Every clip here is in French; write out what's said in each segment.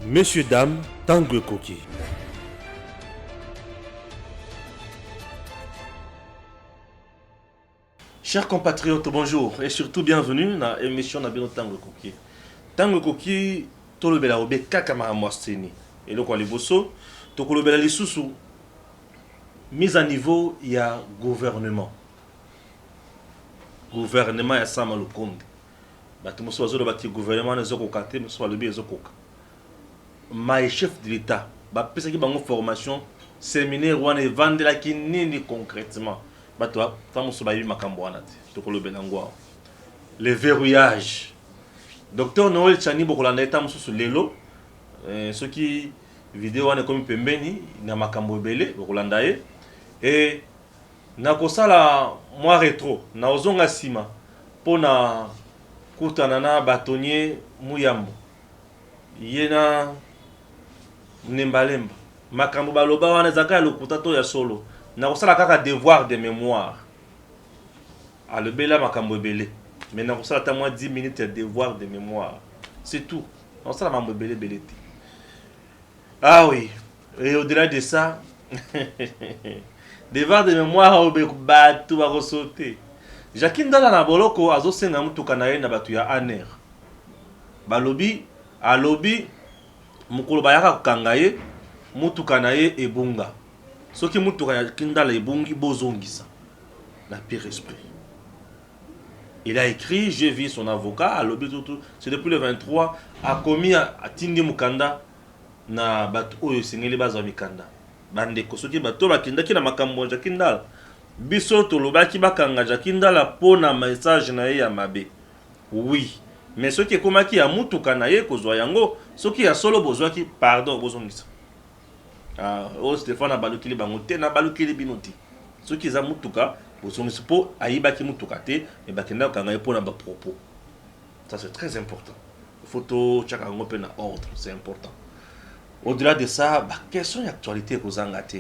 Messieurs, dames, Tango Koki. Chers compatriotes, bonjour et surtout bienvenue dans l'émission de Tango Koki. Tango Koki, tout le bel aobé kakama mwasteni. Et donc, on les bosso, tout le bel sous mise à niveau, il y a gouvernement. Gouvernement, il y a ça, le compte. Tout le monde a gouvernement, il y a kokate, il y a koka. Mais chef de l'État, parce qu'il y a une formation, séminaire, on est vendu là qui n'est concrètement. Le verrouillage. Docteur Noël Chani Bokolanda est sur l'élo. Ce qui vidéo est comme pembeni, na makambo belé Bokolanda et na kosala moi rétro, na ozonga sima pona kutana na bâtonnier Muyambo. Yena Nembalemba. Makambo baloba wana zaka lokutato ya solo. Na kosala kaka devoir de mémoire. A le bela makambo belé. Mais na kosala ta moins 10 minutes de devoir de mémoire. C'est tout. On sala makambo belé belé. Ah oui. Et au-delà de ça, devoir de mémoire au batu ba ressorter. Jacques Ndala na boloko azosenga mutuka na ye na batu ya aner. Balobi alobi mukolo bayaka kanga ye mutuka na ye ebunga. Soki mutuka ya Kindala ebungi bozongisa na pire esprit. Il a écrit, j'ai vu son avocat à l'objet tout, c'est depuis le 23 a commis à Tindi Mukanda na batu oyo sengeli baza mikanda. Bande ko soki bato bakinda ki na makambo ya Kindala. Biso to lobaki bakanga ja Kindala pona message na ye ya mabe. Oui. Mais soki komaki ya mutuka na ye kozwa yango, soki ya solo bozwaki pardon bozongisa. Oh Stéphane Abalukili bangote na balukili binoti. Ceux qui ont mutuka, bozongisa po ayibaki mutuka te, mais bakenda kanga po na ba propos. Ça c'est très important. Photo chaka ngope na ordre, c'est important. Au-delà de ça, question d'actualité kozanga te.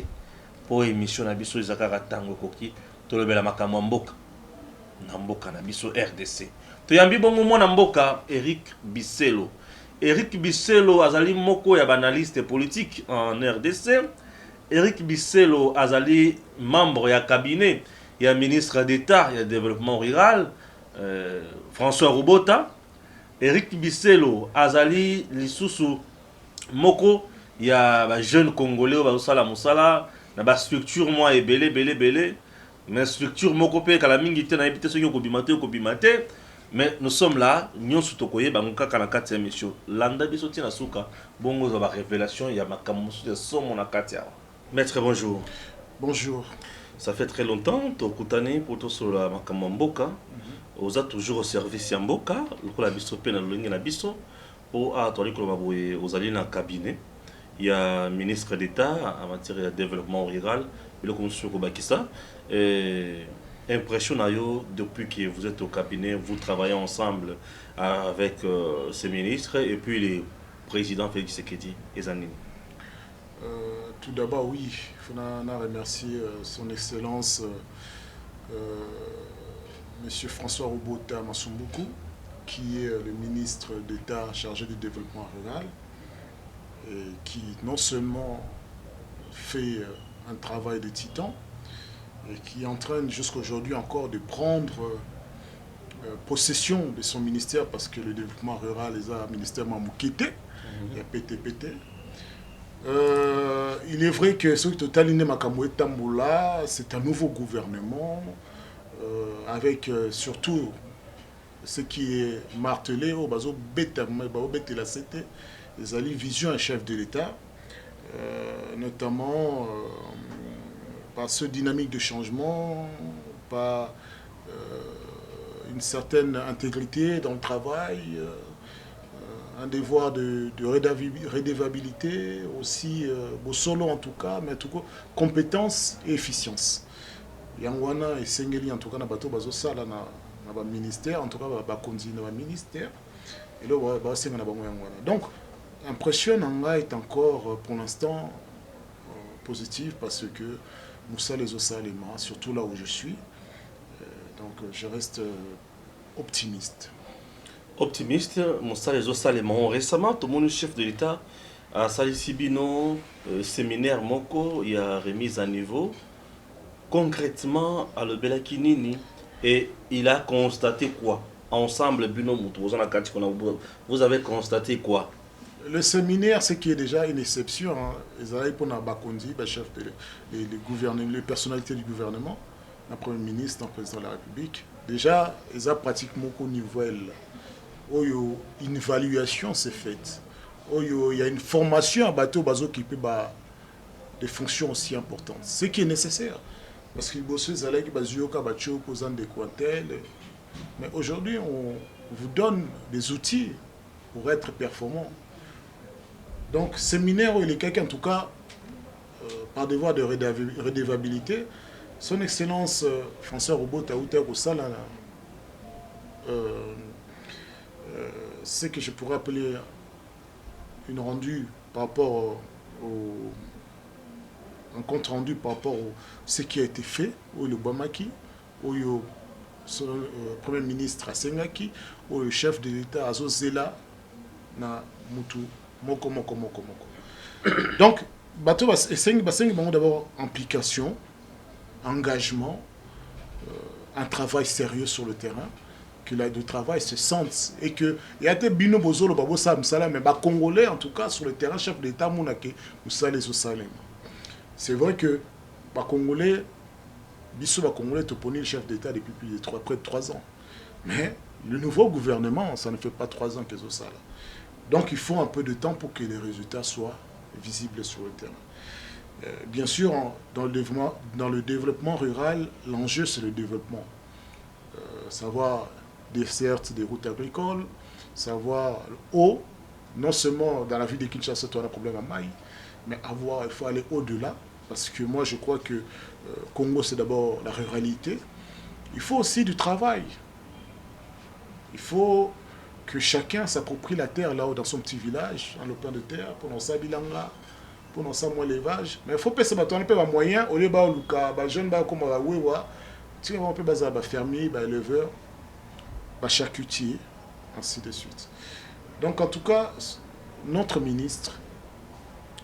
Pour émission na biso izakaka tango koki, tolobela makambo mboka. Na mboka na biso RDC. Toyambi bongo mwana mboka Eric Bisselo. Eric Bisselo azali moko ya analyste politique en RDC. Eric Bisselo azali membre ya cabinet ya ministre d'État ya développement rural François Rubota. Eric Bisselo azali lisusu moko ya ba jeune congolais ba sala musala na ba structure moi belé mais structure moko pe kala mingi te na ebité soki ko bimate. Mais nous sommes là, nous sommes tokoye bangoka kana kati ya mission. Landa biso tina suka bongo za ba révélation ya makamusu de somo na kati ya. Maître bonjour. Bonjour. Ça fait très longtemps to kutani poto sur la makamamboka. Vous êtes toujours au service ya mboka, lokola biso pe na lolingi na biso po a to likolo baboye aux alliés na cabinet. Il y a ministre d'État en matière de développement rural, le conseil ko bakisa et impression depuis que vous êtes au cabinet, vous travaillez ensemble avec ces ministres et puis les présidents Félix Tshisekedi et Zanini. Tout d'abord, oui, il faut remercier son Excellence Monsieur François Robota Masumbuku, qui est le ministre d'État chargé du développement rural et qui non seulement fait un travail de titan, et qui entraîne jusqu'aujourd'hui encore de prendre possession de son ministère, parce que le développement rural est un ministère Mamoukete, il y a PTPT. Il est vrai que ce Totaline Makamoué Tamboula, c'est un nouveau gouvernement, avec surtout ce qui est martelé au Bazo Betela Cete, les alliés vision un chef de l'État, notamment par ce dynamique de changement, par une certaine intégrité dans le travail, un devoir de redevabilité, aussi, au solo en tout cas, mais en tout cas, compétence et efficience. Yangwana et Sengeli en tout cas, na bato bazo sala na ministère, en tout cas, ba continue na ministère, et là, ba senga na bango Yangwana. Donc, l'impression nanga est encore pour l'instant positive parce que Moussa les Osalema, surtout là où je suis. Donc je reste optimiste. Optimiste, Moussa les Osalema. Récemment, tout le monde chef de l'État À Salisibino, séminaire Moko, il y a remise à niveau. Concrètement, à Kinini, et il a constaté quoi? Ensemble, Bino Moutou, vous avez constaté quoi? Le séminaire, c'est qui est déjà une exception. Hein. Ils arrivent pour Bakondi, le chef les personnalités du gouvernement, le Premier ministre, le Président de la République. Déjà, ils ont pratiquement une nouvelle. Une évaluation s'est faite. Il y a une formation à bateau qui peut des fonctions aussi importantes. Ce qui est nécessaire. Parce que les bosseux allaient qui posant des quantels. Mais aujourd'hui, on vous donne des outils pour être performant. Donc, séminaire, il est quelqu'un, en tout cas, par devoir de redevabilité, son Excellence François Robot Taouter Roussala, c'est que je pourrais appeler une rendue par rapport un compte rendu par rapport à ce qui a été fait, au Bamaki, au Premier ministre Asengaki, au chef de l'État Azozela, na Moutou. Moko. Donc, bateau d'abord implication, engagement, un travail sérieux sur le terrain, que le travail se sente et que il y a des bino bozolo babo sam sala mais ba congolais en tout cas sur le terrain chef d'État monake musale so salem. C'est vrai que ba congolais biso ba congolais toponi le chef d'État depuis près de 3 ans. Mais le nouveau gouvernement, ça ne fait pas 3 ans qu'ils ont ça là. Donc il faut un peu de temps pour que les résultats soient visibles sur le terrain. Bien sûr, dans le développement rural, l'enjeu c'est le développement. Savoir certes des routes agricoles, savoir l'eau, non seulement dans la ville de Kinshasa, tu as un problème à Maï, mais il faut aller au-delà, parce que moi je crois que Congo c'est d'abord la ruralité. Il faut aussi du travail. Il faut que chacun s'approprie la terre là-haut dans son petit village, en lopin de terre, pour ça bilanga, pour ça moi l'élevage. Mais il faut que ça un peu de moyens, au lieu de les jeunes comme Wewa, tu vois, on peut baser à fermier, éleveur, charcutier, ainsi de suite. Donc en tout cas, notre ministre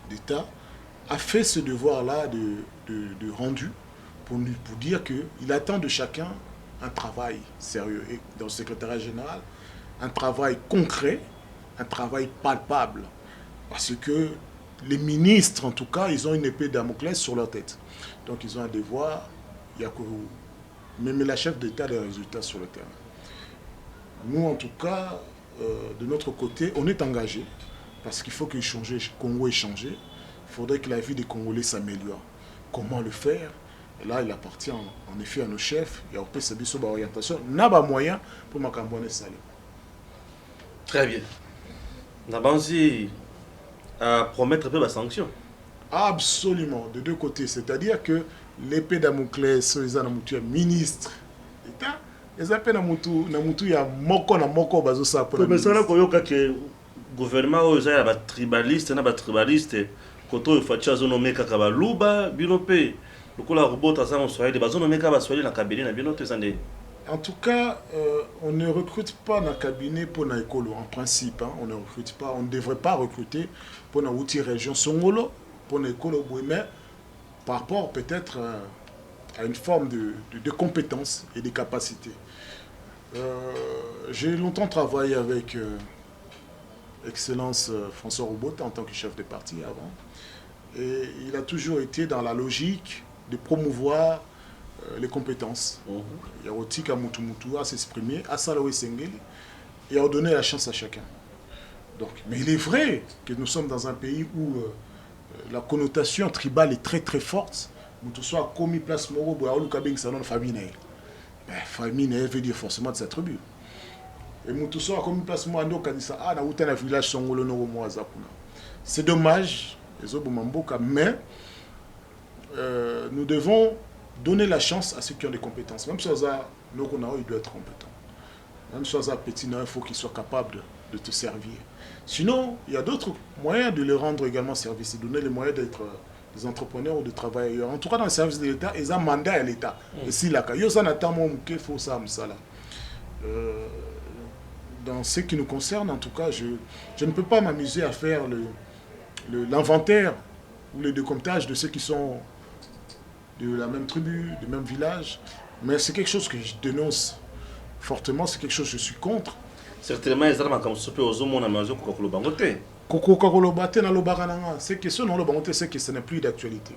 d'État a fait ce devoir-là de rendu pour dire qu'il attend de chacun un travail sérieux. Et dans le secrétariat général, un travail concret, un travail palpable. Parce que les ministres, en tout cas, ils ont une épée de Damoclès sur leur tête. Donc ils ont un devoir, il y a que même la chef d'État des résultats sur le terrain. Nous, en tout cas, de notre côté, on est engagé parce qu'il faut que le Congo ait changé. Il faudrait que la vie des Congolais s'améliore. Comment le faire? Et là, il appartient en effet à nos chefs. Il y a aussi cette orientation. Il n'y a pas moyen pour m'accompagner ça. Très bien. On a pensé à promettre un peu la sanction. Absolument, de deux côtés. C'est-à-dire que l'épée Damoclès, les ministres d'État, les épées Namutu, il y a moko bazo ça pour mais ça là que gouvernement il y a tribaliste, na tribaliste, koto il faut chazo nommer kaka ba luba binope. Lokola robot ça on soirée de bazo nommer kaka ba soirée na cabinet na binote zande. En tout cas, on ne recrute pas dans le cabinet pour la écolo, en principe. Hein, on ne recrute pas, on ne devrait pas recruter pour la région Songolo, pour l'écolo, mais par rapport peut-être à une forme de compétences et de capacités. J'ai longtemps travaillé avec Excellence François Robota en tant que chef de parti avant. Et il a toujours été dans la logique de promouvoir les compétences. Il y a aussi qu'à à s'exprimer, à Salawe Sengeli, et à donner la chance à chacun. Donc, mais il est vrai que nous sommes dans un pays où la connotation tribale est très très forte. Moutou a commis place Moro, Boaoulou Kabing Salon famille. Famille veut dire forcément de sa tribu. Et Moutou a commis place Moro, Kanisa, ah, dans un village Songolo Noro Moazakuna. C'est dommage, les Obomamboka, mais nous devons donner la chance à ceux qui ont des compétences. Même si Noronao, il doit être compétent. Même si petit, il faut qu'il soit capable de te servir. Sinon, il y a d'autres moyens de les rendre également service, et donner les moyens d'être des entrepreneurs ou de travailleurs. En tout cas, dans le service de l'État, ils ont un mandat à l'État. Et si la dans ce qui nous concerne, en tout cas, je ne peux pas m'amuser à faire l'inventaire ou le décomptage de ceux qui sont de la même tribu, du même village. Mais c'est quelque chose que je dénonce fortement, c'est quelque chose que je suis contre. Certainement, les armes comme souper aux hommes, on a mangé pour le bangoté. C'est que ce non le bangoté, c'est que ce n'est plus d'actualité.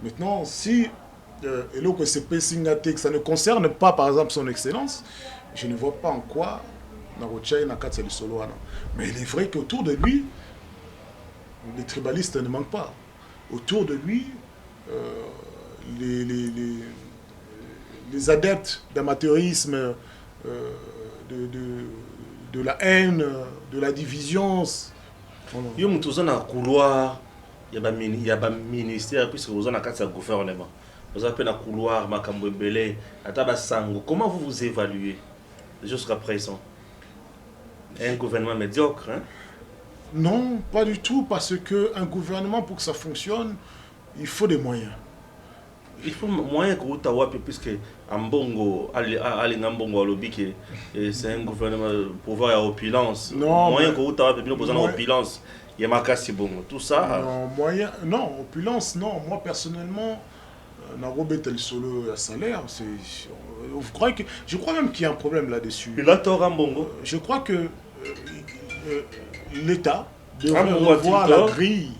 Maintenant, si ça ne concerne pas, par exemple, son excellence, je ne vois pas en quoi. Mais il est vrai qu'autour de lui, les tribalistes ne manquent pas. Autour de lui, les adeptes d'amateurisme, de la haine, de la division. Il y a un couloir, il y a un ministère, puisque vous avez un gouvernement. Vous avez un couloir, comment vous vous évaluez jusqu'à présent? Un gouvernement médiocre, hein? Non, pas du tout, parce qu'un gouvernement, pour que ça fonctionne, il faut des moyens. Il faut moyen que vous avez, puisque Ambongo, c'est un gouvernement pouvoir à opulence. Non, moyen que vous avez besoin d'opulence. Il y a Makassi Bongo, tout ça. Non, moyen, non, opulence, non. Moi, personnellement, tel solo à salaire, je crois même qu'il y a un problème là-dessus. Il a tort Ambongo. Je crois que l'État devrait revoir la grille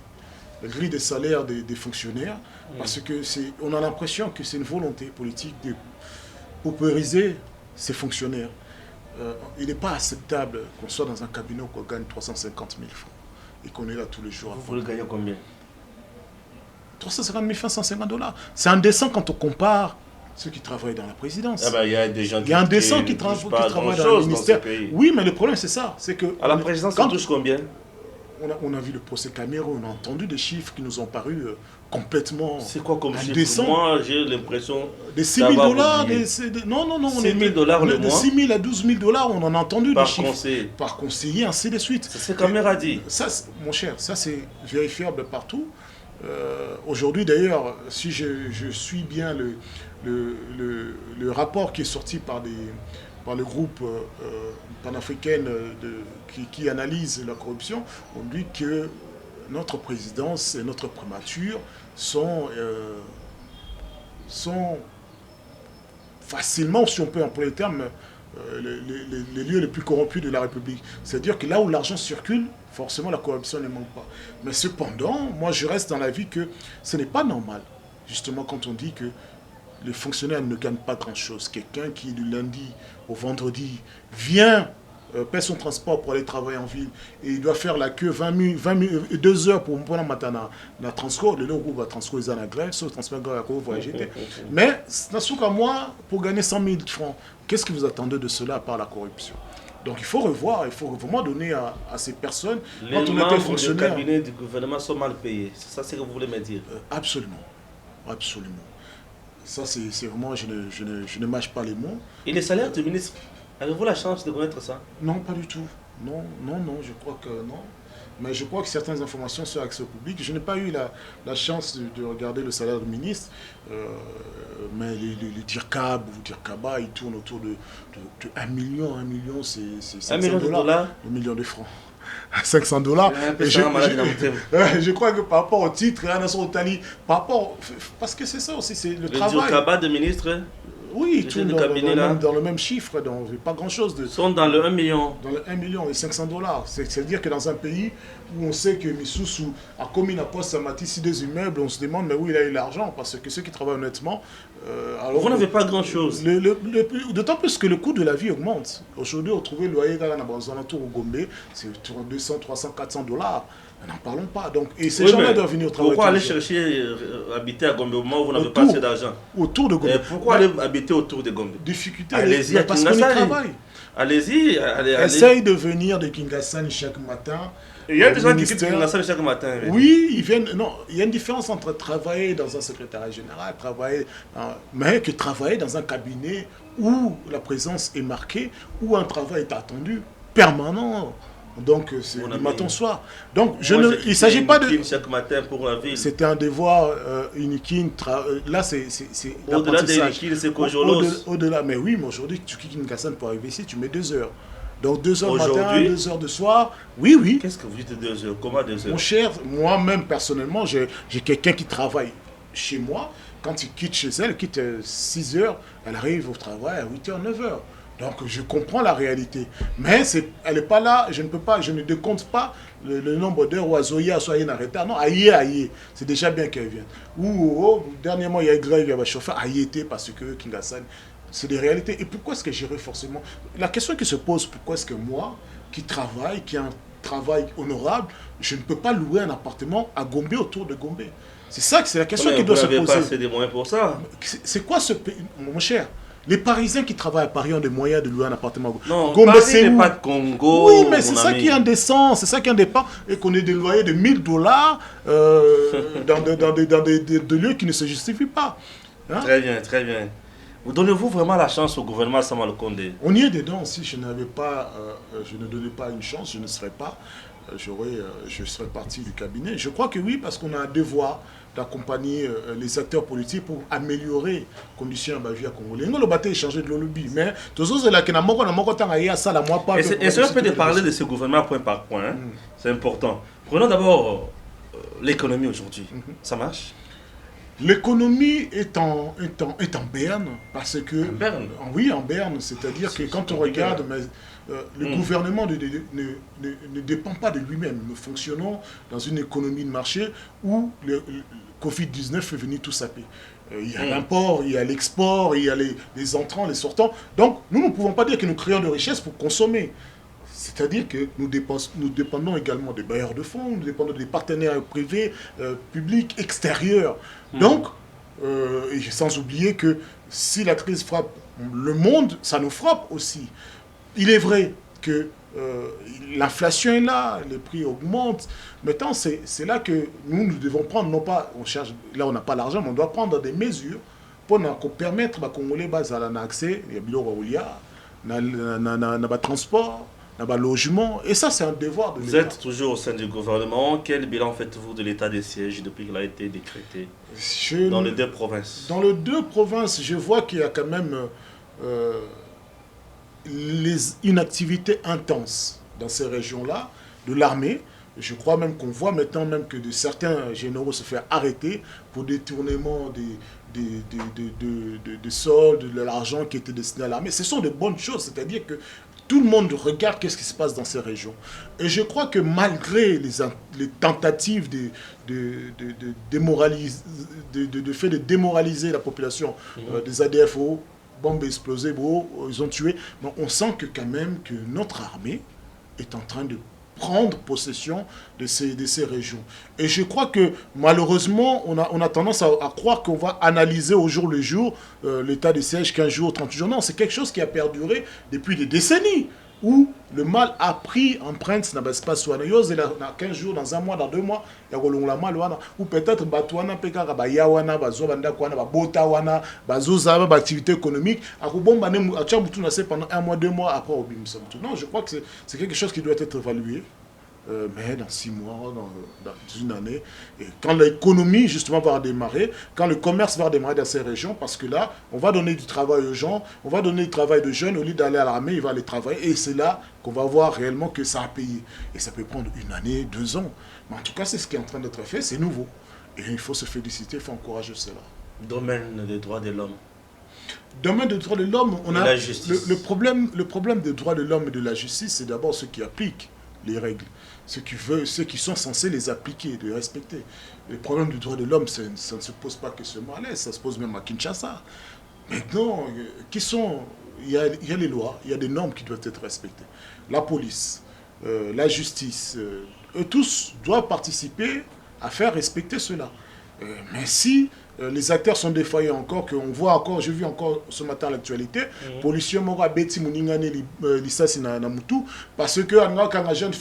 des salaires des fonctionnaires, parce que on a l'impression que c'est une volonté politique de paupériser ces fonctionnaires. Il n'est pas acceptable qu'on soit dans un cabinet qu'on gagne 350 000 francs et qu'on est là tous les jours. Vous le gagnez combien? 350 000 francs, 150 $. C'est indécent quand on compare ceux qui travaillent dans la présidence. Ah ben, il y a des gens qui travaillent dans le ministère. Oui, mais le problème c'est ça, c'est que à la présidence, on touche combien? On a vu le procès Cameroun, on a entendu des chiffres qui nous ont paru complètement. C'est quoi comme chiffre? Moi, j'ai l'impression. Des 6 000 $. Non, 6 000 $ le mois. De 6 000 à 12 000 $, on en a entendu des chiffres. Conseiller. Par conseiller, ainsi de suite. C'est Caméra dit. Ça, mon cher, ça c'est vérifiable partout. Aujourd'hui, d'ailleurs, si je suis bien le rapport qui est sorti par le groupe panafricain qui analyse la corruption, on dit que notre présidence et notre primature sont facilement, si on peut employer le terme, les lieux les plus corrompus de la République. C'est-à-dire que là où l'argent circule, forcément la corruption ne manque pas. Mais cependant, moi je reste dans l'avis que ce n'est pas normal, justement quand on dit que les fonctionnaires ne gagnent pas grand-chose. Quelqu'un qui du lundi au vendredi vient, paie son transport pour aller travailler en ville et il doit faire la queue 2 heures pour prendre matin na Transco, le groupe va Transco ils ont la grève, sauf transport grève à voyager. Mais à moi, pour gagner 100 000 francs, qu'est-ce que vous attendez de cela par la corruption? Donc il faut revoir, il faut vraiment donner à ces personnes. Les membres du cabinet du gouvernement sont mal payés. C'est ça ce que vous voulez me dire? Absolument, absolument. Ça c'est vraiment, je ne mâche pas les mots. Et les salaires du ministre, avez-vous la chance de connaître ça? Non, pas du tout. Non, je crois que non. Mais je crois que certaines informations sont accès au public. Je n'ai pas eu la chance de regarder le salaire du ministre, mais les DIRCAB ou DIRCABA, ils tournent autour de 1 million. 1 million, c'est 500 $. 1 million de francs. 500 $. Je crois que par rapport au titre, parce que c'est ça aussi, c'est le travail. Le DIRCABA de ministre? Oui, ils tournent dans le même chiffre, donc pas grand-chose. Ils sont dans le 1 million. Dans le 1 million et 500 $. C'est-à-dire que dans un pays où on sait que Missoussou a commis la poste à Matissi des immeubles, on se demande mais où il a eu l'argent, parce que ceux qui travaillent honnêtement... vous n'avez pas grand-chose. D'autant plus que le coût de la vie augmente. Aujourd'hui, on trouve le loyer dans les alentours au Gombe, c'est autour de 200, 300, 400 $. N'en parlons pas. Donc, et ces gens-là doivent venir travailler. Pourquoi aller chercher, habiter à Gombe au moment où vous n'avez pas assez d'argent? Autour de Gombe. Pourquoi aller habiter autour de Gombe? Difficulté, allez-y, parce qu'on y travaille. Allez-y, essaye de venir de Kingasani chaque matin. Il y a des gens qui quittent Kingasani chaque matin. Oui, ils viennent. Non, il y a une différence entre travailler dans un secrétariat général, mais que travailler dans un cabinet où la présence est marquée, où un travail est attendu, permanent. Donc c'est du matin au soir. Donc il ne s'agit pas de... chaque matin pour la ville. C'était un devoir uniquine. Là c'est au-delà des uniquines, c'est qu'aujourd'hui... Au-delà, mais oui, mais aujourd'hui tu quittes Kingassan pour arriver ici, tu mets 2 heures. Donc 2h du matin, 2h du soir. Oui, oui. Qu'est-ce que vous dites 2h? Comment 2h? Mon cher, moi-même personnellement, j'ai quelqu'un qui travaille chez moi. Quand il quitte chez elle, quitte 6h, elle arrive au travail à 8h, 9h. Donc je comprends la réalité. Mais elle n'est pas là, je ne décompte pas le nombre d'heures où Azoya soit en retard. Non, aïe. C'est déjà bien qu'elle vienne. Dernièrement, il y a Greg, il y a un chauffeur, aïe, parce que Kingasan. C'est des réalités. Et pourquoi est-ce que j'irai forcément... La question qui se pose, pourquoi est-ce que moi, qui travaille, qui a un travail honorable, je ne peux pas louer un appartement à Gombe, autour de Gombe? C'est la question qui doit se poser. Vous n'avez pas assez de moyens pour ça. C'est quoi ce pays, mon cher? Les Parisiens qui travaillent à Paris ont des moyens de louer un appartement. Non, Gombe, c'est pas de Congo. Oui, mais c'est ça qui est indécent, c'est ça qui est indépendant. Et qu'on ait des loyers de $1000 dans des lieux qui ne se justifient pas. Hein? Très bien, très bien. Vous donnez-vous vraiment la chance au gouvernement Sama Lukonde? On y est dedans. Si je n'avais pas, je ne donnais pas une chance, je ne serais pas, je serais parti du cabinet. Je crois que oui, parce qu'on a un devoir d'accompagner les acteurs politiques pour améliorer les conditions de la vie à Congo. Nous avons échangé de lobby, mais tout ça, c'est là que nous avons Est-ce peut de parler de ce gouvernement point par point? Hein? C'est important. Prenons d'abord l'économie aujourd'hui. Ça marche? L'économie est en berne, parce que... En berne? Oui, en berne. C'est-à-dire que quand on regarde, le gouvernement ne dépend pas de lui-même. Nous fonctionnons dans une économie de marché où le Covid-19 est venu tout saper. Il y a l'import, il y a l'export, il y a les entrants, les sortants. Donc, nous ne pouvons pas dire que nous créons de richesses pour consommer. C'est-à-dire que nous dépendons également des bailleurs de fonds, nous dépendons des partenaires privés, publics, extérieurs. Donc, et sans oublier que si la crise frappe le monde, ça nous frappe aussi. Il est vrai que l'inflation est là, les prix augmentent. Maintenant, c'est là que nous devons prendre, non pas, là on n'a pas l'argent, mais on doit prendre des mesures pour permettre aux Congolais d'avoir accès, il y a transport, logement, et ça c'est un devoir de l'État. Vous êtes toujours au sein du gouvernement. Quel bilan faites-vous de l'état des sièges depuis qu'il a été décrété dans les deux provinces? Dans les deux provinces, je vois qu'il y a quand même une activité intense dans ces régions-là, de l'armée. Je crois même qu'on voit maintenant même que certains généraux se font arrêter pour détournement de soldes, de l'argent qui était destiné à l'armée. Ce sont de bonnes choses, c'est-à-dire que tout le monde regarde qu'est-ce qui se passe dans ces régions. Et je crois que malgré les tentatives de démoraliser la population, des ADFO, bombes explosées, ils ont tué, mais on sent que quand même que notre armée est en train de prendre possession de ces régions. Et je crois que malheureusement, on a tendance à croire qu'on va analyser au jour le jour l'état des sièges 15 jours, 30 jours. Non, c'est quelque chose qui a perduré depuis des décennies, où le mal a pris empreinte dans l'espace soigneux, dans 15 jours, dans un mois, dans 2 mois, il y a un mal, ou peut-être Batouana, Pekara, Bayawana, Bazobanda, Botawana, Bazozaba, activité économique, pendant 1 mois, 2 mois après. Non, je crois que c'est quelque chose qui doit être évalué. Mais dans 6 mois, dans une année, et quand l'économie justement va redémarrer, quand le commerce va redémarrer dans ces régions, parce que là, on va donner du travail aux gens, on va donner du travail aux jeunes, au lieu d'aller à l'armée, ils vont aller travailler, et c'est là qu'on va voir réellement que ça a payé. Et ça peut prendre 1 année, 2 ans. Mais en tout cas, c'est ce qui est en train d'être fait, c'est nouveau. Et il faut se féliciter, il faut encourager cela. Domaine des droits de l'homme. Domaine des droits de l'homme, on a la justice. Le problème des droits de l'homme et de la justice, c'est d'abord ceux qui appliquent les règles, ceux qui sont censés les appliquer, de respecter. Le problème du droit de l'homme, ça ne se pose pas que ce malaise, ça se pose même à Kinshasa. Maintenant, il y a les lois, il y a des normes qui doivent être respectées. La police, la justice, eux tous doivent participer à faire respecter cela. Mais si les acteurs sont défaillants encore, qu'on voit encore, j'ai vu encore ce matin l'actualité, policier mora beti muningane lisasi na mutu, parce que quand jeune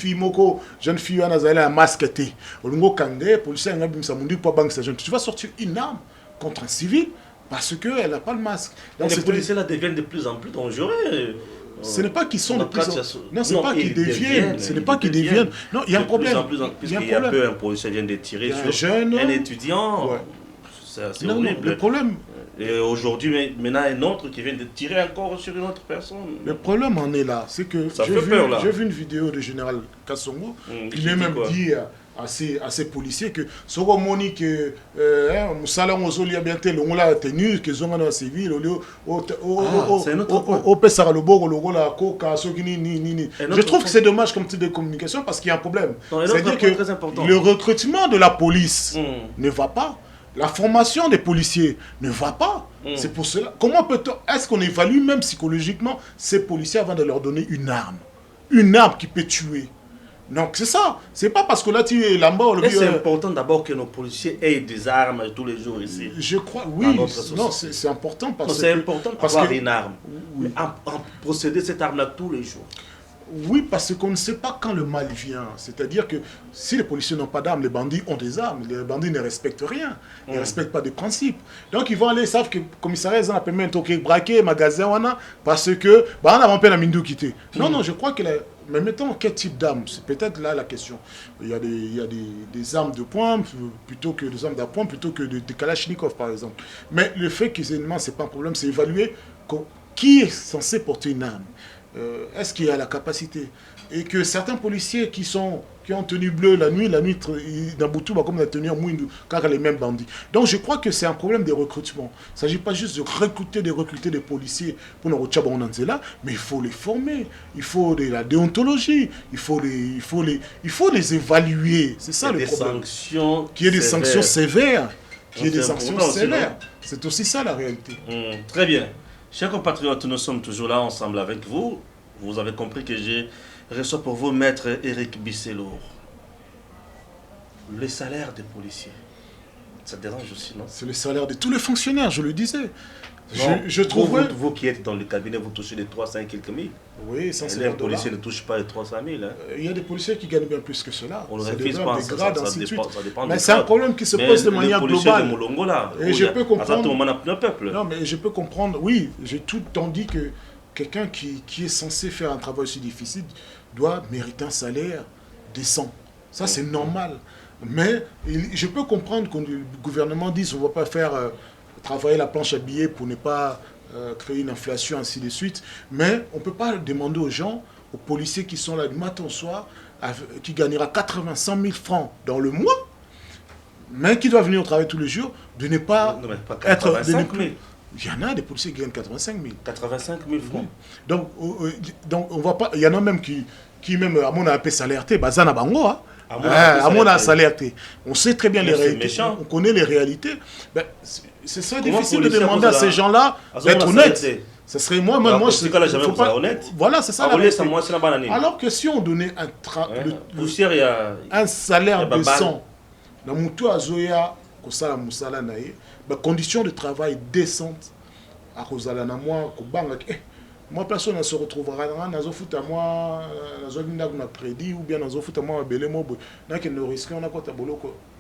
fille a un masque té, olungo kande, policier nga bimsa mundu pour banque sa jeune, tu vas sortir une arme contre un civil parce que elle n'a pas le masque. Donc les policiers là deviennent de plus en plus dangereux. Ce n'est pas qu'ils sont de plus en plus. Non, c'est pas qu'ils deviennent. Ce n'est pas qu'ils deviennent. Non, il y a un problème. Il y a un peu un policier vient de tirer sur un étudiant. Ouais. C'est Non, horrible. le problème... Et aujourd'hui, maintenant, un autre qui vient de tirer encore sur une autre personne. Le problème en est là, c'est que j'ai vu une vidéo du général Kassongo, qui lui a même dit à ces policiers que ce qu'on moni que Moussala Mozoli a bien été on l'a tenu, que Zonga dans civil, au Pessara le Bogo, le Gola, Koka, Sogini, je trouve que c'est dommage comme type de communication parce qu'il y a un problème. C'est-à-dire que le recrutement de la police ne va pas. La formation des policiers ne va pas. C'est pour cela. Comment peut-on... Est-ce qu'on évalue même psychologiquement ces policiers avant de leur donner une arme? Une arme qui peut tuer. Donc c'est ça. C'est pas parce que là tu es là-bas... C'est important d'abord que nos policiers aient des armes tous les jours ici. Je crois, oui. Non, c'est important parce que... C'est important d'avoir une arme. Oui. Mais en procéder cette arme-là tous les jours. Oui, parce qu'on ne sait pas quand le mal vient. C'est-à-dire que si les policiers n'ont pas d'armes, les bandits ont des armes. Les bandits ne respectent rien. Ils ne respectent pas des principes. Donc ils vont aller, ils savent que le commissariat, ils ont appelé un toqué, braqué, magasin, parce que, on a un peu la mine quitter. Non, je crois que... Mais mettons, quel type d'armes? C'est peut-être là la question. Il y a des armes de poing plutôt que des armes d'appoint, plutôt que des Kalachnikov, par exemple. Mais le fait qu'ils aient une main, ce n'est pas un problème. C'est évaluer qui est censé porter une arme. Est-ce qu'il y a la capacité? Et que certains policiers qui ont tenue bleue la nuit dans Boutou, comme la tenue en Mouindou, car les mêmes bandits. Donc je crois que c'est un problème de recrutement. Il ne s'agit pas juste de recruter des policiers pour nous retirer là, mais il faut les former, il faut de la déontologie, il faut les évaluer. C'est ça le problème. Qu'il y ait des sanctions sévères. C'est aussi ça la réalité. Très bien. Chers compatriotes, nous sommes toujours là ensemble avec vous. Vous avez compris que je reçois pour vous Maître Éric Bisselour. Le salaire des policiers, ça dérange aussi, non? C'est le salaire de tous les fonctionnaires, je le disais. Non, vous qui êtes dans le cabinet, vous touchez les 300 et quelques mille. Oui, ça c'est les policiers ne touchent pas les 300 000. Hein. Il y a des policiers qui gagnent bien plus que cela. On le refuse pas, ça dépend. Mais c'est un problème qui se pose de manière globale. Et je peux comprendre. Non, mais je peux comprendre. Oui, j'ai tout le temps dit que quelqu'un qui est censé faire un travail aussi difficile doit mériter un salaire décent. Ça, c'est normal. Mais je peux comprendre que le gouvernement dise on ne va pas faire travailler la planche à billets pour ne pas créer une inflation, ainsi de suite. Mais on ne peut pas demander aux gens, aux policiers qui sont là du matin au soir, qui gagnera 100 000 francs dans le mois, mais qui doivent venir au travail tous les jours, de ne pas, être... Il y en a des policiers qui gagnent 85 000. 85 000 francs. Donc on va pas... Il y en a même qui même, à mon appel salaire, bazana bango, hein. À mon salaire, on sait très bien les réalités. On connaît les réalités. Ben, c'est ça difficile de demander à ces gens-là d'être honnêtes. Ce serait moi, je pas honnête. Voilà, c'est ça la réalité. Alors que si on donnait un salaire décent, dans mon tour à Zoya, conditions de travail décentes, à Rosala na moi, moi personne ne se retrouvera dans foot à moi, dans un crédit ou bien dans un foot à moi,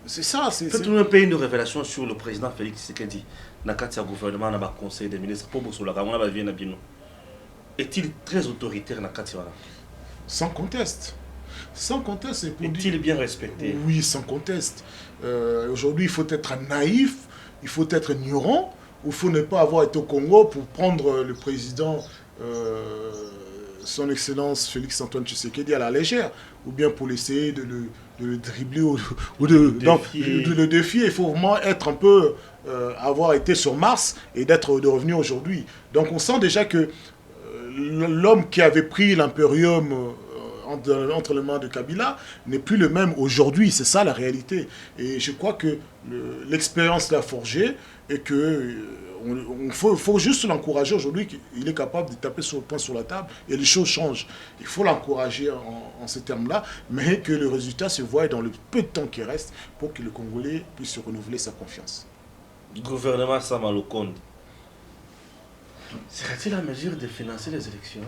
c'est ça. Faites-nous un pays une révélation sur le président Félix Tshisekedi. Dans le gouvernement, dans le conseil des ministres, pour est-il très autoritaire dans le Sans conteste. Sans conteste. Est-il bien respecté? Oui, sans conteste. Aujourd'hui, il faut être naïf, il faut être ignorant, il faut ne pas avoir été au Congo pour prendre le président, son excellence Félix Antoine Tshisekedi à la légère, ou bien pour essayer de le dribbler ou de le défier. Il faut vraiment être un peu, avoir été sur Mars et de revenir aujourd'hui. Donc on sent déjà que l'homme qui avait pris l'impérium entre les mains de Kabila n'est plus le même aujourd'hui. C'est ça la réalité. Et je crois que l'expérience l'a forgé et que faut juste l'encourager aujourd'hui. Il est capable de taper sur le poing sur la table et les choses changent. Il faut l'encourager en ces termes-là, mais que le résultat se voie dans le peu de temps qui reste pour que le Congolais puisse renouveler sa confiance. Gouvernement Sama Lukonde, serait-il en mesure de financer les élections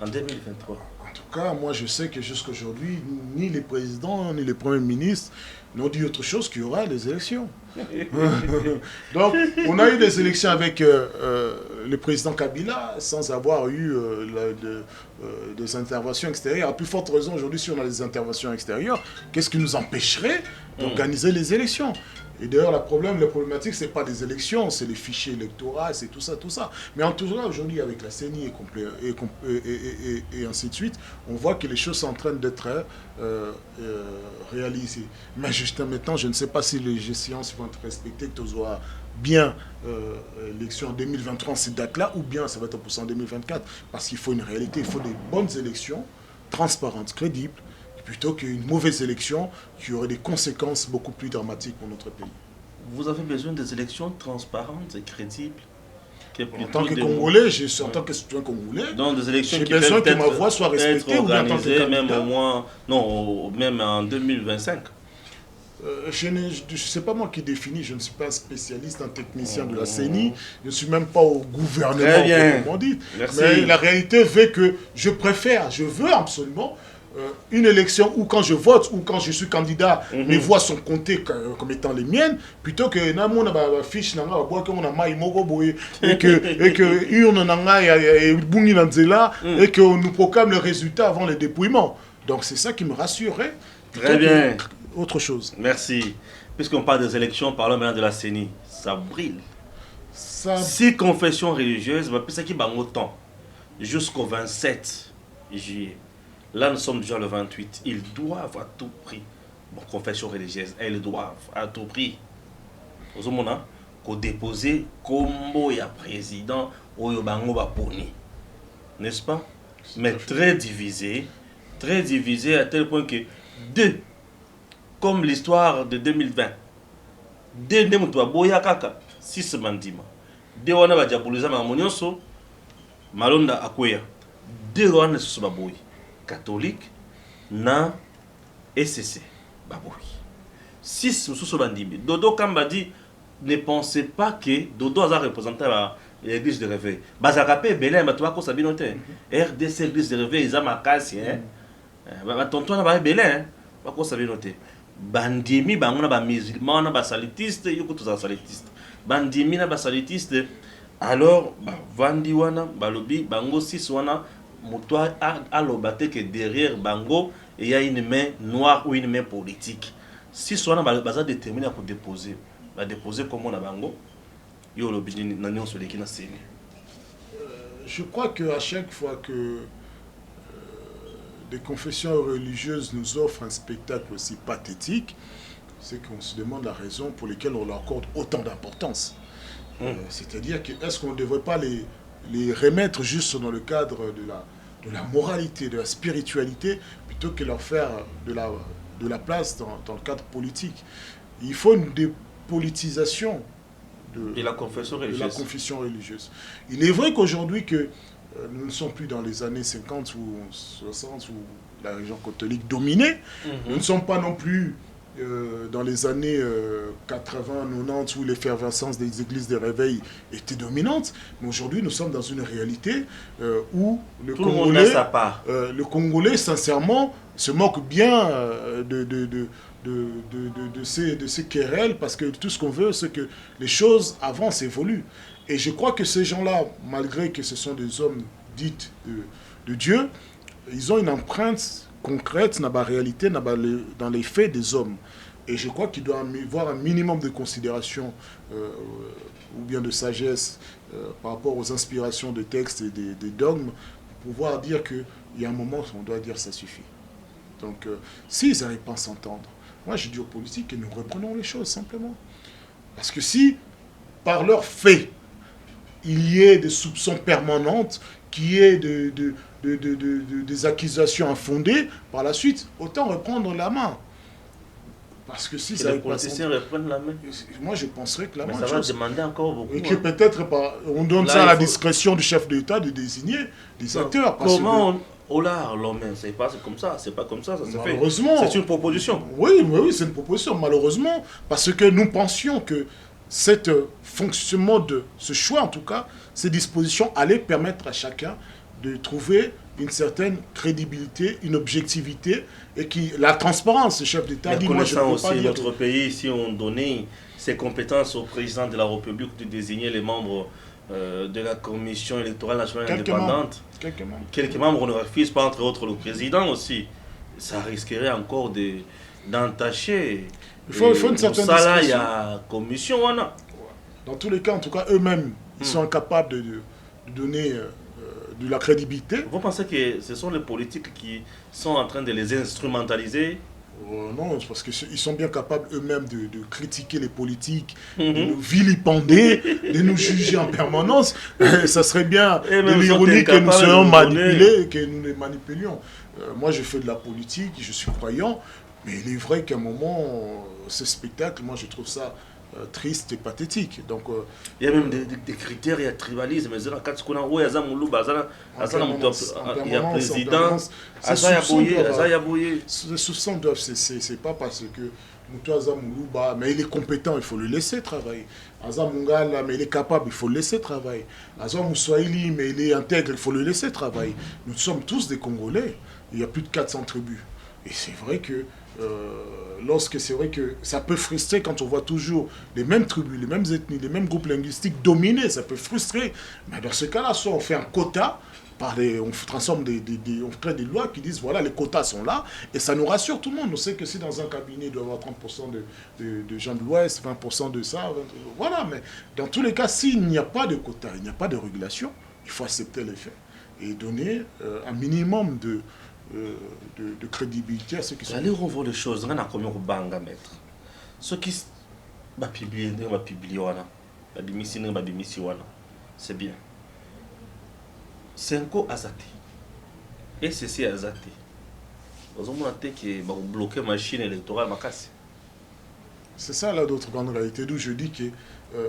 en 2023? En tout cas, moi je sais que jusqu'à aujourd'hui, ni les présidents, ni les premiers ministres n'ont dit autre chose qu'il y aura des élections. Donc, on a eu des élections avec le président Kabila sans avoir eu des interventions extérieures. À plus forte raison, aujourd'hui, si on a des interventions extérieures, qu'est-ce qui nous empêcherait d'organiser les élections? Et d'ailleurs, la problématique, ce n'est pas des élections, c'est les fichiers électoraux, c'est tout ça, tout ça. Mais en tout cas, aujourd'hui, avec la CENI et ainsi de suite, on voit que les choses sont en train d'être réalisées. Mais jusqu'à maintenant, je ne sais pas si les échéances vont être respectées, que tu sois bien l'élection en 2023 en cette date-là, ou bien ça va être pour en 2024. Parce qu'il faut une réalité, il faut des bonnes élections, transparentes, crédibles, plutôt qu'une mauvaise élection qui aurait des conséquences beaucoup plus dramatiques pour notre pays. Vous avez besoin des élections transparentes et crédibles. En tant que Congolais, en tant que citoyen congolais, donc des élections j'ai qui besoin peuvent que ma voix soit respectée, ou bien en tant que candidat, même au moins, non, même en 2025. Je ne sais pas moi qui définis, je ne suis pas spécialiste, un technicien de la CENI, je ne suis même pas au gouvernement, comme on dit. Merci. Mais la réalité fait que je veux absolument une élection où quand je vote ou quand je suis candidat, mes voix sont comptées comme étant les miennes, plutôt que on a fiche et que nous proclame le résultat avant le dépouillement. Donc c'est ça qui me rassurerait. Très bien. Autre chose. Merci. Puisqu'on parle des élections, parlons maintenant de la CENI. Ça brille. Ça... 6 confessions religieuses, c'est qui va autant jusqu'au 27 juillet. Là, nous sommes déjà le 28. Ils doivent à tout prix, bon, confession religieuse, elles doivent à tout prix, aux hommes, qu'on dépose combo ya président ou bango baponi, n'est-ce pas? Mais très divisé à tel point que deux, comme l'histoire de 2020, deux ne mutu boya kaka 6 mandima, deux wana ba diaboliser ma monyoso malonda akwea, deux wana susu baboyi catholique na SCC baboui 6 mususu bandimi. Dodo Kamba dit ne pensez pas que Dodo a représenté l'église de réveil. Bazakape Belém tu vas ko sabinote. RDC l'église de réveil ils a makasi ba tonton na ba Belém ba ko sabinote. Bandimi bango na ba musulman na ba salitiste yoko to za salitiste. Bandimi na ba salitiste alors ba vandi wana balobi bango 6 wana Moutoua a l'obate que derrière Bango, il y a une main noire ou une main politique. Si soit on a déterminé à déposer, va déposer comme on a Bango, il y a l'obligation sur les qui n'a série. Je crois qu'à chaque fois que des confessions religieuses nous offrent un spectacle aussi pathétique, c'est qu'on se demande la raison pour laquelle on leur accorde autant d'importance. C'est-à-dire que est-ce qu'on ne devrait pas les remettre juste dans le cadre de la moralité, de la spiritualité, plutôt que leur faire de la place dans le cadre politique. Il faut une dépolitisation de la confession religieuse. Il est vrai qu'aujourd'hui, que nous ne sommes plus dans les années 50 ou 60 où la religion catholique dominait. Nous ne sommes pas non plus dans les années 80, 90 où l'effervescence des églises de réveil était dominante. Mais aujourd'hui, nous sommes dans une réalité où le Congolais, sincèrement, se moque bien de ces querelles, parce que tout ce qu'on veut, c'est que les choses avancent, évoluent. Et je crois que ces gens-là, malgré que ce sont des hommes dits de Dieu, ils ont une empreinte concrète dans la réalité, dans les faits des hommes. Et je crois qu'il doit y avoir un minimum de considération ou bien de sagesse par rapport aux inspirations de textes et des dogmes, pour pouvoir dire qu'il y a un moment où on doit dire ça suffit. Donc, s'ils n'arrivent pas à s'entendre, moi je dis aux politiques que nous reprenons les choses simplement. Parce que si, par leurs faits, il y ait des soupçons permanentes, qu'il y ait des accusations infondées, par la suite, autant reprendre la main. Parce que si ça les politiciens reprennent la main. Moi, je penserais que la main. Ça va demander encore beaucoup. Et que peut-être on donne ça à la discrétion du chef d'État de désigner des acteurs. Comment on l'a l'homme, c'est pas comme ça, c'est pas comme ça, ça se fait. Malheureusement. C'est une proposition. Oui, c'est une proposition, malheureusement, parce que nous pensions que ce fonctionnement ce choix en tout cas, ces dispositions allaient permettre à chacun de trouver une certaine crédibilité, une objectivité, et la transparence, le chef d'État dit, moi je ne peux pas dire... Notre pays, si on donnait ses compétences au président de la République de désigner les membres de la Commission électorale nationale indépendante, quelques membres ne refusent pas, entre autres le président aussi, ça risquerait encore de d'entacher. Il faut une certaine discrétion. Il y discrétion. a commission, voilà. Dans tous les cas, en tout cas, eux-mêmes, ils sont incapables de donner de la crédibilité. Vous pensez que ce sont les politiques qui sont en train de les instrumentaliser? Non, c'est parce qu'ils sont bien capables eux-mêmes de critiquer les politiques, de nous vilipender, de nous juger en permanence. Ça serait bien Et de même l'ironie que nous incapables de soyons nous manipulés, que nous les manipulions. Moi, je fais de la politique, je suis croyant, mais il est vrai qu'à un moment, ce spectacle, moi, je trouve ça triste et pathétique. Donc, il y a même des critères, il y a tribalisme. Il y a président, ces soupçons doivent cesser. C'est pas parce que Moutoaza Moulouba, mais il est compétent, il faut le laisser travailler. Aza Mungala, mais il est capable, il faut le laisser travailler. Aza Moussaïli, mais il est intègre, il faut le laisser travailler. Nous sommes tous des Congolais. Il y a plus de 400 tribus. Et c'est vrai que c'est vrai que ça peut frustrer quand on voit toujours les mêmes tribus, les mêmes ethnies, les mêmes groupes linguistiques dominés, ça peut frustrer. Mais dans ce cas-là, soit on fait un quota, on transforme on crée des lois qui disent voilà, les quotas sont là, et ça nous rassure tout le monde. On sait que si dans un cabinet il doit y avoir 30% de gens de l'Ouest, 20% de ça, voilà, mais dans tous les cas, s'il n'y a pas de quotas, il n'y a pas de régulation, il faut accepter les faits et donner un minimum de crédibilité à ceux qui sont... Allez revoir les choses, on a combien de banques à mettre. Ceux qui publient, c'est bien. Senko Azati. Et c'est Azati. Vous avez bloqué la machine électorale. C'est ça là d'autres grandes réalités, d'où je dis que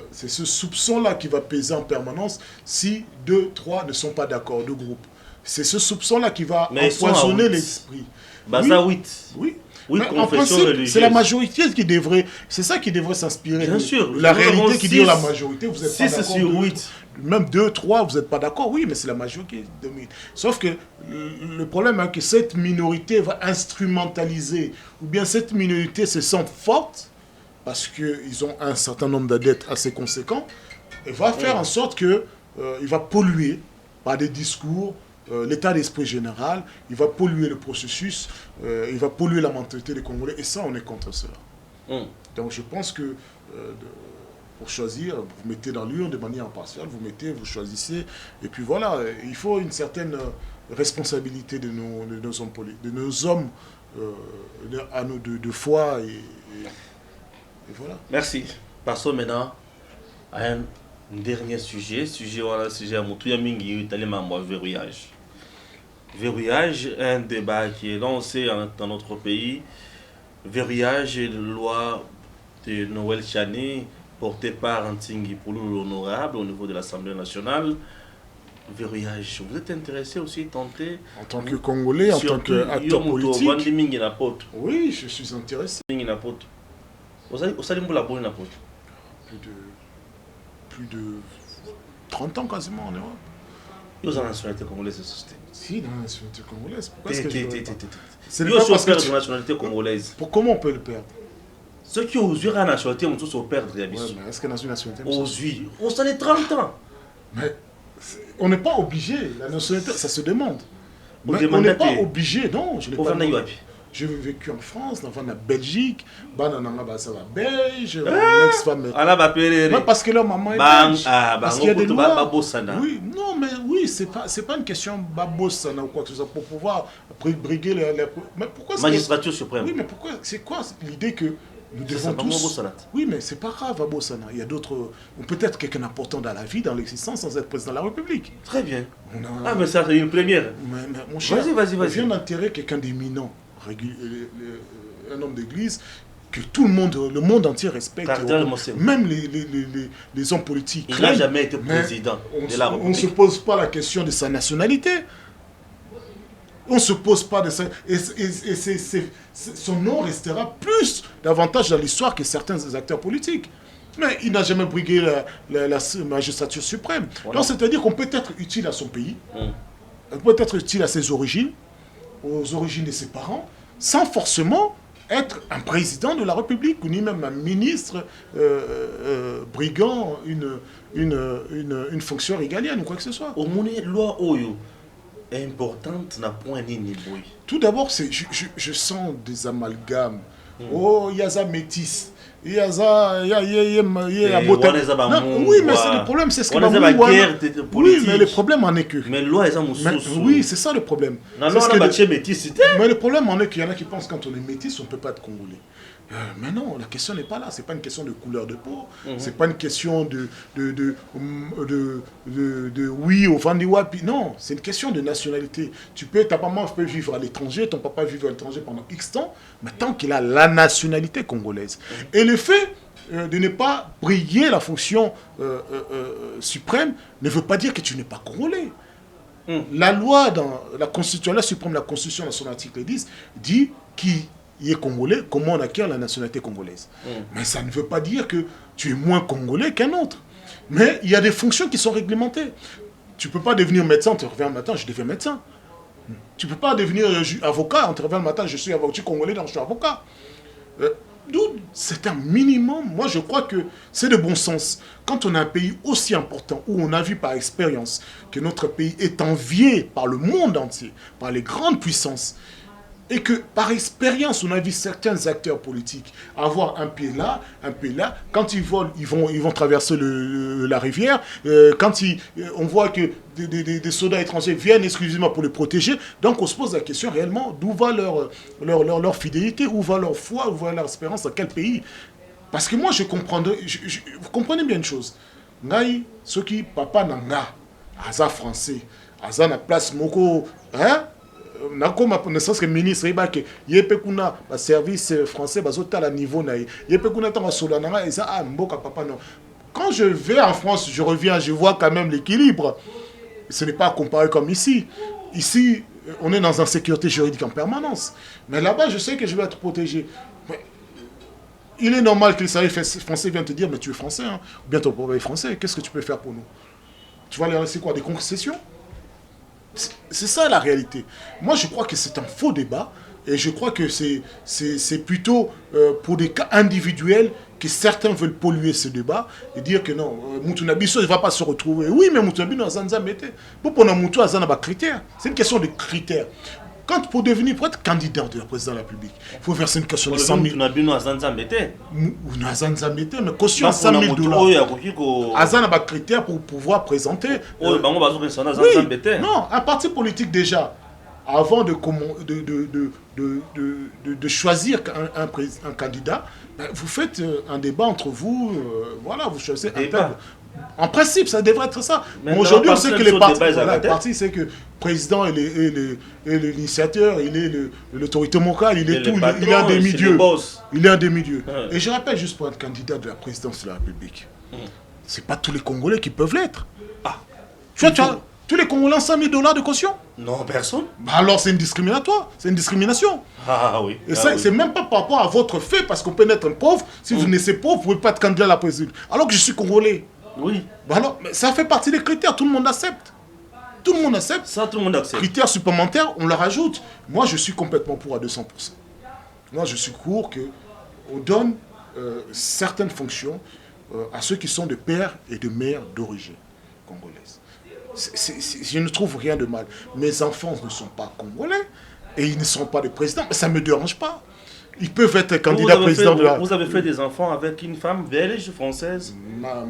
c'est ce soupçon-là qui va peser en permanence si 2, 3 ne sont pas d'accord, 2 groupes. C'est ce soupçon-là qui va empoisonner l'esprit. Baza 8. Oui. Oui, mais en principe, c'est la majorité qui devrait... C'est ça qui devrait s'inspirer. Bien sûr. La réalité qui dit la majorité, vous n'êtes pas d'accord. 6 sur 8. Même 2, 3, vous n'êtes pas d'accord. Oui, mais c'est la majorité qui domine. Sauf que le problème est que cette minorité va instrumentaliser, ou bien cette minorité se sent forte, parce qu'ils ont un certain nombre d'adeptes assez conséquents, et va faire en sorte qu'il va polluer par des discours, l'état d'esprit général, il va polluer le processus, il va polluer la mentalité des Congolais, et ça, on est contre cela. Donc je pense que pour choisir, vous mettez dans l'urne de manière impartiale, vous choisissez, et puis voilà, il faut une certaine responsabilité de nos hommes politiques, de nos hommes de foi, et voilà. Merci. Passons maintenant à un dernier sujet à Moutouya Mingi, italien membre verrouillage. Verrouillage est un débat qui est lancé dans notre pays. Verrouillage est une loi de Noël Chani portée par Antingui pour l'honorable au niveau de l'Assemblée nationale. Verrouillage, vous êtes intéressé aussi, tenter en tant que Congolais, en tant qu'acteur politique? Oui, je suis intéressé. Plus de 30 ans quasiment en Europe. Vous avez la nationalité congolaise, c'est si, dans la nationalité congolaise. Pourquoi est-ce c'est pas parce que la nationalité congolaise. Comment on peut le perdre? Ceux qui osent la nationalité, on peut perdre. Ouais, mais est-ce que la nationalité... On s'en est 30 ans. Mais on n'est pas obligé. La nationalité, ça se demande. Mais on n'est pas obligé, non. Je n'ai pas demandé. J'ai vécu en France, dans la Belgique, ça va belge, mon ex-femme. Parce que leur maman est belge. Parce qu'il y a des lois. Oui, non, mais oui, c'est pas une question babosana ou quoi que ce soit pour pouvoir briguer les. Mais pourquoi Magistrature suprême. Oui, mais pourquoi? C'est quoi l'idée que nous devons tous. Oui, mais c'est pas grave, Babosana. Il y a d'autres. On peut être quelqu'un d'important dans la vie, dans l'existence, sans être président de la République. Très bien. Ah, mais ça, c'est une première. Mais mon cher, vas-y. On vient d'enterrer quelqu'un d'éminent. Un homme d'église que tout le monde entier respecte, même les hommes politiques. Il n'a jamais été président de la République. On ne se pose pas la question de sa nationalité. On ne se pose pas de ça. Et son nom restera davantage dans l'histoire que certains acteurs politiques. Mais il n'a jamais brigué la magistrature suprême. Voilà. Donc c'est-à-dire qu'on peut être utile à son pays, on peut être utile à ses origines, aux origines de ses parents, sans forcément être un président de la République, ou ni même un ministre briguant une fonction régalienne ou quoi que ce soit. Au monde, loi Oyo est importante n'a point ni boy. Tout d'abord, je sens des amalgames Oh, il y a ça métis. Il y a ça, il y a oui, mais c'est le problème, c'est ce que la guerre politique. Oui, mais le problème en est que. Mais loi, oui, c'est ça le problème. Mais le problème en est qu'il y en a qui pensent que quand on est métis, on ne peut pas être congolais. Mais non, la question n'est pas là. C'est pas une question de couleur de peau. C'est pas une question de oui au Vandiwapi. Non, c'est une question de nationalité. Ta maman peut vivre à l'étranger, ton papa vivre à l'étranger pendant X temps, mais tant qu'il a la nationalité congolaise. Et le fait de ne pas briller la fonction suprême ne veut pas dire que tu n'es pas congolais. La loi dans la Constitution, la suprême, la Constitution dans son article 10 dit qui est congolais, comment on acquiert la nationalité congolaise. Mais ça ne veut pas dire que tu es moins congolais qu'un autre. Mais il y a des fonctions qui sont réglementées. Tu ne peux pas devenir médecin, on te revient le matin, je deviens médecin. Tu ne peux pas devenir avocat, on te revient le matin, je suis avocat, je suis congolais, donc je suis avocat. Donc, c'est un minimum. Moi, je crois que c'est de bon sens. Quand on a un pays aussi important, où on a vu par expérience que notre pays est envié par le monde entier, par les grandes puissances, et que par expérience, on a vu certains acteurs politiques avoir un pied là, quand ils volent, ils vont traverser la rivière, quand on voit que des soldats étrangers viennent exclusivement pour les protéger, donc on se pose la question réellement, d'où va leur fidélité, où va leur foi, où va leur espérance, dans quel pays. Parce que moi, vous comprenez bien une chose, Ngai, ceux qui, papa nanga, Aza français, Aza na place moko, hein, nakoma ne serait-ce que ministre ibake yepe kuna ba service français bazota la niveau na yepe kuna tanga solananga eza mboka papa non. Quand je vais en France, je reviens, je vois quand même l'équilibre. Ce n'est pas comparé comme ici. Ici, on est dans une sécurité juridique en permanence. Mais là-bas, je sais que je vais être protégé. Mais il est normal que le service français vienne te dire, mais tu es français, hein, ou bien ton papa est français, qu'est-ce que tu peux faire pour nous? Tu vas aller laisser quoi, des concessions? C'est ça la réalité. Moi, je crois que c'est un faux débat et je crois que c'est plutôt pour des cas individuels que certains veulent polluer ce débat et dire que non, Moutunabiso ne va pas se retrouver. Oui, mais Moutunabiso n'a pas de critères. C'est une question de critères. Pour être candidat de la présidence de la République, il faut verser une caution de 100 000 $. Mais caution de 100 000 $. Azan a des critères pour pouvoir présenter. Oui, non, un parti politique déjà, avant de choisir un candidat, vous faites un débat entre vous, voilà, vous choisissez un tel. En principe, ça devrait être ça. Mais aujourd'hui, on sait que les partis, c'est que le président est l'initiateur, il est l'autorité morale, il est tout, il est un demi-dieu. Il est un demi-dieu. Et je rappelle juste pour être candidat de la présidence de la République, c'est pas tous les Congolais qui peuvent l'être. Tu vois, tous les Congolais ont 100 000 $ de caution? Non, personne. Alors c'est une discriminatoire, c'est une discrimination. Oui. Et ça, c'est même pas par rapport à votre fait, parce qu'on peut naître un pauvre. Si vous naissez pauvre, vous ne pouvez pas être candidat à la présidence. Alors que je suis Congolais. Oui. Alors, ça fait partie des critères, tout le monde accepte. Tout le monde accepte. Ça, tout le monde accepte. Critères supplémentaires, on leur ajoute. Moi, je suis complètement pour à 200%. Moi, je suis pour qu'on donne certaines fonctions à ceux qui sont de pères et de mères d'origine congolaise. Je ne trouve rien de mal. Mes enfants ne sont pas congolais et ils ne sont pas des présidents, mais ça ne me dérange pas. Ils peuvent être candidats président de la... Vous avez fait des enfants avec une femme belge, française? Ma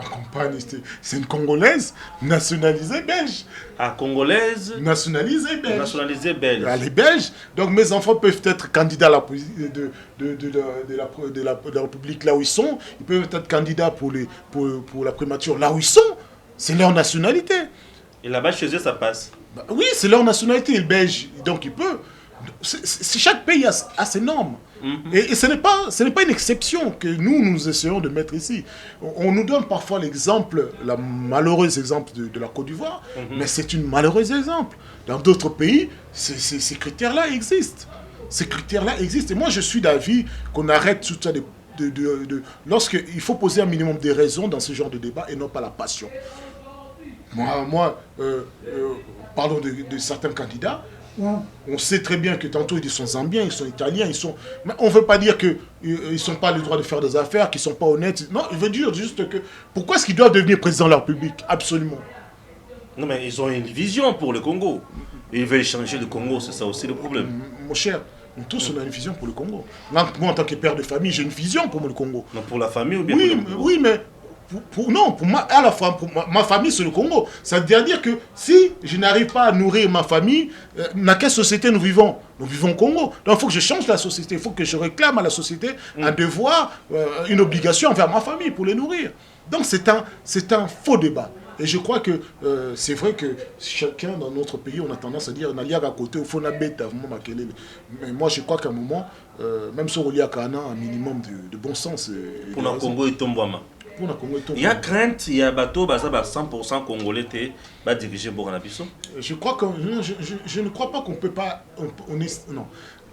compagne, c'est une Congolaise, nationalisée belge. Congolaise? Nationalisée belge. Nationalisée belge. Elle est belge. Donc mes enfants peuvent être candidats à la de la République là où ils sont. Ils peuvent être candidats pour la primature là où ils sont. C'est leur nationalité. Et là-bas, chez eux, ça passe? Oui, c'est leur nationalité, ils belges. Donc ils peuvent... Chaque pays a ses normes. Et ce n'est pas une exception que nous essayons de mettre ici. On nous donne parfois l'exemple, le malheureux exemple de la Côte d'Ivoire, mais c'est une malheureuse exemple. Dans d'autres pays, ces critères-là existent. Ces critères-là existent. Et moi, je suis d'avis qu'on arrête tout ça lorsqu'il faut poser un minimum de raisons dans ce genre de débat et non pas la passion. Parlons de certains candidats où on sait très bien que tantôt ils sont zambiens, ils sont italiens, mais on ne veut pas dire qu'ils n'ont pas le droit de faire des affaires, qu'ils ne sont pas honnêtes. Non, il veut dire juste que... Pourquoi est-ce qu'ils doivent devenir président de la République? Absolument. Non, mais ils ont une vision pour le Congo. Ils veulent changer le Congo, c'est ça aussi le problème. Mon cher, Nous tous, on a une vision pour le Congo. Moi, en tant que père de famille, j'ai une vision pour le Congo. Non, pour la famille ou bien Oui, pour le Congo? oui, mais non, pour moi, à la fois, pour ma famille, c'est le Congo. Ça veut dire que si je n'arrive pas à nourrir ma famille, dans quelle société nous vivons? Nous vivons au Congo. Donc il faut que je change la société. Il faut que je réclame à la société un devoir, une obligation envers ma famille pour les nourrir. Donc c'est un faux débat. Et je crois que c'est vrai que chacun dans notre pays, on a tendance à dire on a lié à côté, il faut la bête. Mais moi, je crois qu'à un moment, même si on lit à Kana, un minimum de bon sens. Pour le Congo, il tombe vraiment. Il y a crainte, il y a bateau, 100% congolais va diriger Burkina Faso. Je crois que je ne crois pas qu'on peut pas. Non.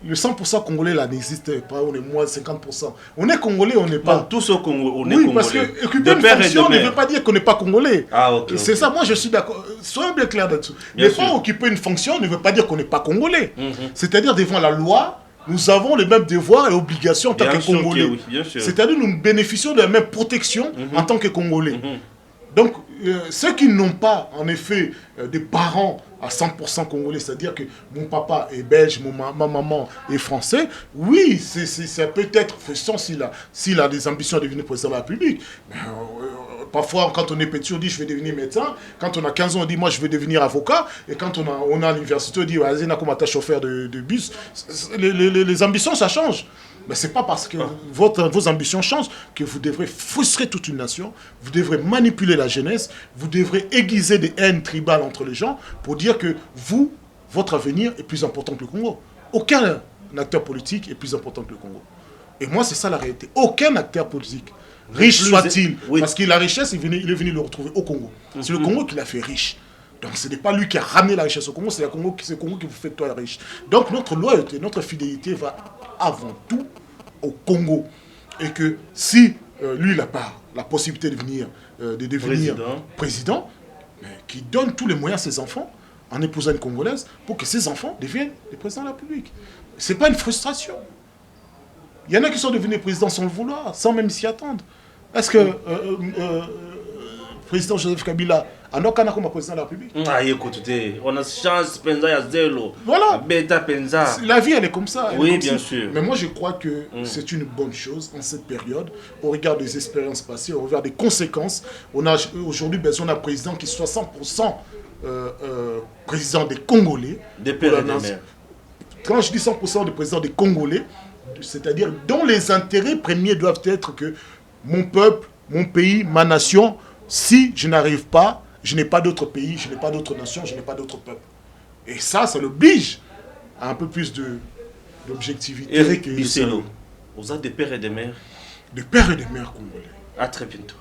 Le 100% congolais là n'existe pas, on est moins de 50%. On est congolais, on n'est pas. Non, tous au Congo, on est oui, congolais. Parce que occuper une fonction ne veut pas dire qu'on n'est pas congolais. Ah, ok. C'est ça, moi je suis d'accord. Soyons bien clairs là-dessus. Ne pas occuper une fonction ne veut pas dire qu'on n'est pas congolais. C'est-à-dire devant la loi, nous avons les mêmes devoirs et obligations en tant que Congolais. Oui, c'est-à-dire nous bénéficions de la même protection en tant que Congolais. Donc, ceux qui n'ont pas, en effet, des parents à 100% congolais, c'est-à-dire que mon papa est belge, ma maman est français, oui, ça peut être frustrant s'il a des ambitions de devenir président de la République. Parfois, quand on est petit, on dit je vais devenir médecin. Quand on a 15 ans, on dit moi je vais devenir avocat. Et quand on est à l'université, on dit vas-y, on a chauffeur de bus. Les ambitions, ça change. Mais ce n'est pas parce que vos ambitions changent que vous devrez frustrer toute une nation, vous devrez manipuler la jeunesse, vous devrez aiguiser des haines tribales entre les gens pour dire que votre avenir est plus important que le Congo. Aucun acteur politique est plus important que le Congo. Et moi, c'est ça la réalité. Aucun acteur politique, riche soit-il, parce que la richesse, il est venu le retrouver au Congo. C'est le Congo qui l'a fait riche. Donc ce n'est pas lui qui a ramené la richesse au Congo, c'est le Congo qui vous fait toi riche. Donc notre loyauté, notre fidélité va avant tout au Congo. Et que si lui n'a pas la possibilité de devenir président, mais qu'il donne tous les moyens à ses enfants en épousant une Congolaise pour que ses enfants deviennent les présidents de la République. Ce n'est pas une frustration. Il y en a qui sont devenus présidents sans le vouloir, sans même s'y attendre. Est-ce que président Joseph Kabila a comme président de la République? Ah, écoutez, on a chance, Penza, il y a zéro. Voilà. Beta, Penza. La vie, elle est comme ça. Oui, bien sûr. Mais moi, je crois que c'est une bonne chose en cette période, au regard des expériences passées, au regard des conséquences. On a aujourd'hui besoin d'un président qui soit 100% président des Congolais. Des pères et des mères. Quand je dis 100% de président des Congolais, c'est-à-dire dont les intérêts premiers doivent être que mon peuple, mon pays, ma nation, si je n'arrive pas, je n'ai pas d'autre pays, je n'ai pas d'autre nation, je n'ai pas d'autre peuple. Et ça l'oblige à un peu plus d'objectivité. Eric Bisselo, vous avez des pères et des mères? Des pères et des mères congolais. À très bientôt.